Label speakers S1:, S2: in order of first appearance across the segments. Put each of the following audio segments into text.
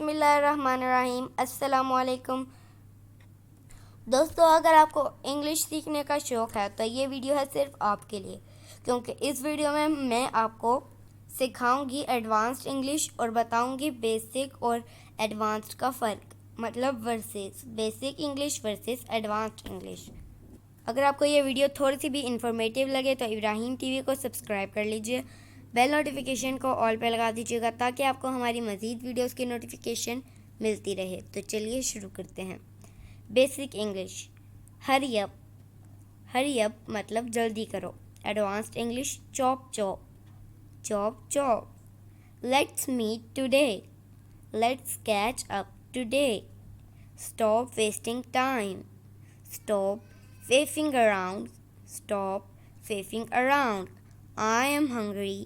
S1: बिस्मिल्लाहिर्रहमानिर्रहीम अस्सलामुअलैकुम। दोस्तों, अगर आपको इंग्लिश सीखने का शौक़ है तो ये वीडियो है सिर्फ आपके लिए, क्योंकि इस वीडियो में मैं आपको सिखाऊंगी एडवांस्ड इंग्लिश और बताऊंगी बेसिक और एडवांस्ड का फ़र्क, मतलब versus basic English versus advanced English. अगर आपको ये वीडियो थोड़ी सी भी इंफॉर्मेटिव लगे तो इब्राहिम टीवी को सब्सक्राइब कर लीजिए, बेल नोटिफिकेशन को ऑल पे लगा दीजिएगा ताकि आपको हमारी मज़ीद वीडियोस की नोटिफिकेशन मिलती रहे। तो चलिए शुरू करते हैं। बेसिक इंग्लिश, हरी अप मतलब जल्दी करो। Advanced English, chop chop. Let's meet today, let's catch up today. Stop wasting time, stop faffing around, stop faffing around. I am hungry,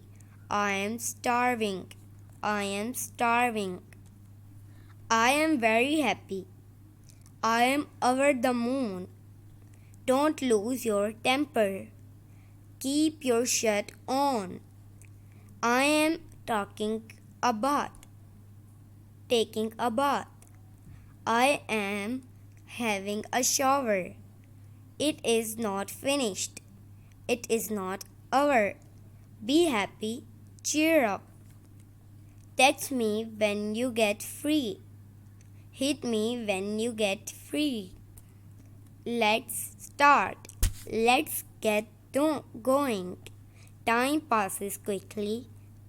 S1: I am starving, I am starving. I am very happy, I am over the moon. Don't lose your temper, keep your shirt on. I am taking a bath. I am having a shower. It is not finished. It is not over. Be happy, cheer up. Text me when you get free. Hit me when you get free. Let's start. Let's get going. Time passes quickly.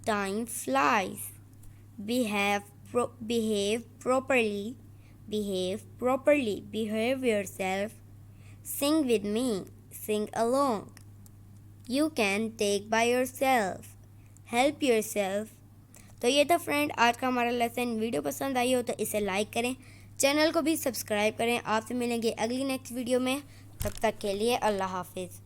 S1: Time flies. Behave properly. Behave yourself. Sing with me, sing along. You can take by yourself, help yourself. तो ये था friend आज का हमारा lesson. Video पसंद आई हो तो इसे लाइक करें, चैनल को भी सब्सक्राइब करें। आपसे मिलेंगे अगली नेक्स्ट वीडियो में। तब तक के लिए अल्लाह हाफिज़।